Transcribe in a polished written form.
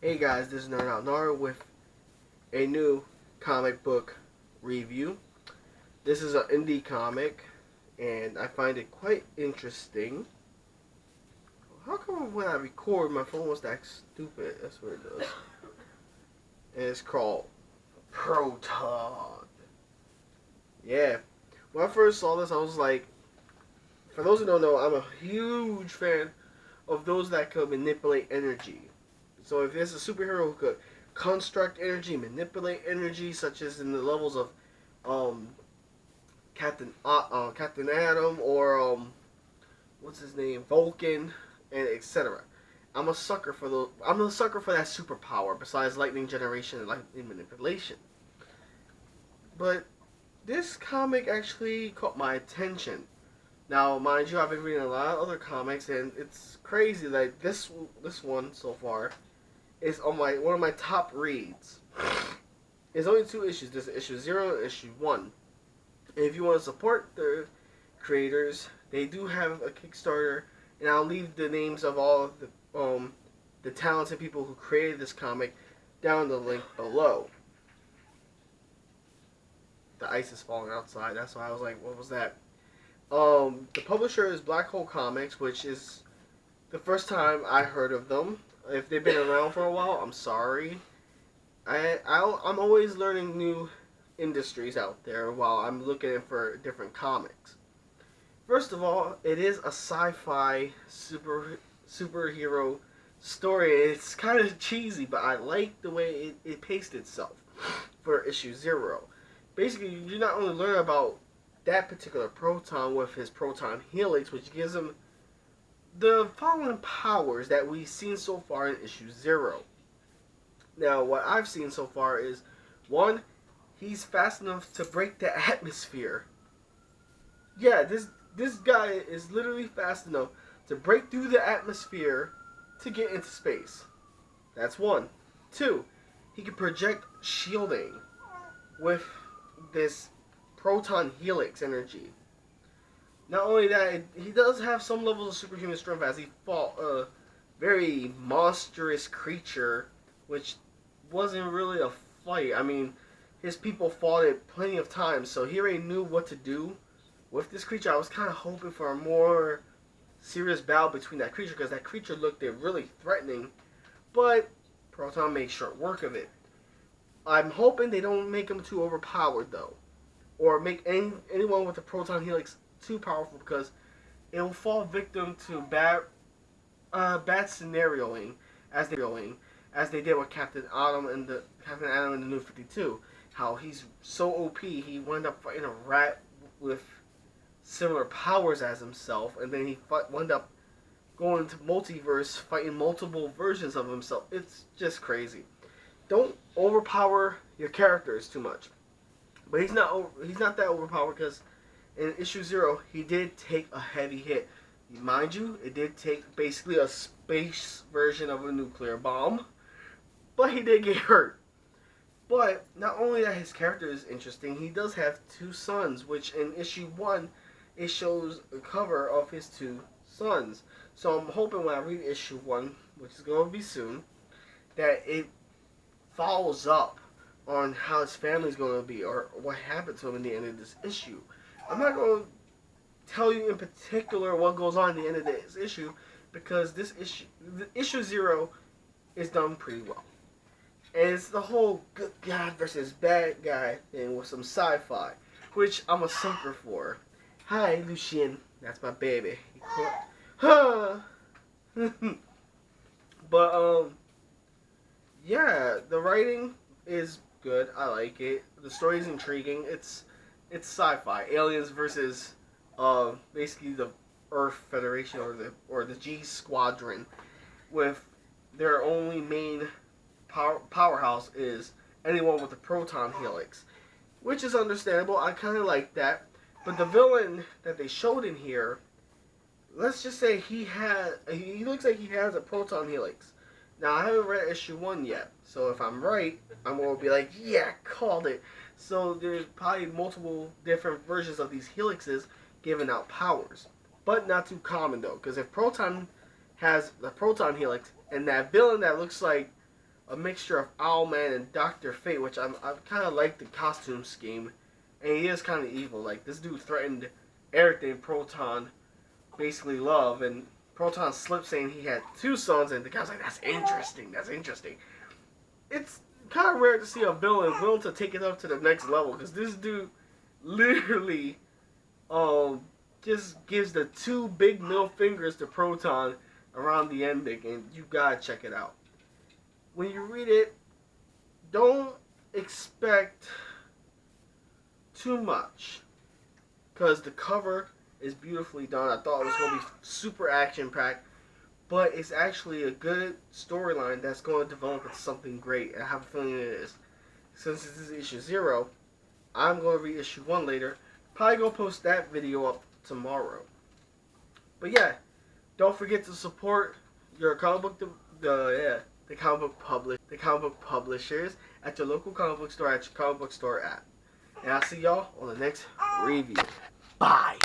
Hey guys, this is NerdingOutNar with a new comic book review. This is an indie comic, and I find it quite interesting. How come when I record, my phone was that stupid? That's what it does. And it's called PROTON. Yeah. When I first saw this, I was like, for those who don't know, I'm a huge fan of those that could manipulate energy. So if there's a superhero who could construct energy, manipulate energy, such as in the levels of Captain Atom or what's his name, Vulcan, and etc. I'm a sucker for those. I'm a sucker for that superpower. Besides lightning generation and lightning manipulation, but this comic actually caught my attention. Now, mind you, I've been reading a lot of other comics, and it's crazy that this one so far is on one of my top reads. There's only 2 issues. There's issue 0 and issue 1. And if you want to support the creators, they do have a Kickstarter, and I'll leave the names of all of the talented people who created this comic down the link below. The ice is falling outside. That's why I was like, what was that? The publisher is Black Hole Comics, which is the first time I heard of them. If they've been around for a while, I'm sorry. I'm always learning new industries out there while I'm looking for different comics. First of all, it is a sci-fi superhero story. It's kind of cheesy, but I like the way it paced itself for issue 0. Basically, you not only learn about that particular Proton with his proton helix, which gives him the following powers that we've seen so far in issue 0. Now, what I've seen so far is, 1, he's fast enough to break the atmosphere. Yeah, this guy is literally fast enough to break through the atmosphere to get into space. That's 1. 2, he can project shielding with this proton helix energy. Not only that, he does have some levels of superhuman strength as he fought a very monstrous creature, which wasn't really a fight. I mean, his people fought it plenty of times, so he already knew what to do with this creature. I was kind of hoping for a more serious battle between that creature, because that creature looked really threatening, but Proton made short work of it. I'm hoping they don't make him too overpowered, though, or make anyone with a proton helix too powerful, because it will fall victim to bad scenarioing as they did with Captain Atom and the New 52. How he's so OP, he wound up fighting a rat with similar powers as himself, and then he wound up going into multiverse, fighting multiple versions of himself. It's just crazy. Don't overpower your characters too much. But he's not that overpowered, because in issue 0, he did take a heavy hit. Mind you, it did take basically a space version of a nuclear bomb. But he did get hurt. But not only that his character is interesting, he does have 2 sons, which in issue 1, it shows a cover of his 2 sons. So I'm hoping when I read issue 1, which is going to be soon, that it follows up on how his family's going to be, or what happened to him in the end of this issue. I'm not going to tell you in particular what goes on at the end of this issue, because this issue 0 is done pretty well. And it's the whole good guy versus bad guy thing with some sci-fi, which I'm a sucker for. Hi, Lucien. That's my baby. But, yeah, the writing is good. I like it. The story is intriguing. It's sci-fi. Aliens versus basically the Earth Federation or the G Squadron, with their only main powerhouse is anyone with a proton helix, which is understandable. I kind of like that. But the villain that they showed in here, let's just say he looks like he has a proton helix. Now, I haven't read issue 1 yet, so if I'm right, I'm going to be like, yeah, called it. So there's probably multiple different versions of these helixes giving out powers. But not too common, though, because if Proton has the proton helix, and that villain that looks like a mixture of Owlman and Dr. Fate, which I kind of like the costume scheme, and he is kind of evil. Like, this dude threatened everything Proton basically loved, and Proton slipped saying he had 2 sons, and the guy's like, that's interesting, that's interesting. It's kind of rare to see a villain willing to take it up to the next level, because this dude literally just gives the 2 big middle fingers to Proton around the ending, and you gotta check it out. When you read it, don't expect too much, because the cover is beautifully done. I thought it was going to be super action-packed, but it's actually a good storyline that's going to develop into something great. I have a feeling it is. Since this is issue 0, I'm going to read issue 1 later. Probably going to post that video up tomorrow. But yeah, don't forget to support your comic book, the comic book publishers at your local comic book store, at your comic book store app. And I'll see y'all on the next review. Bye.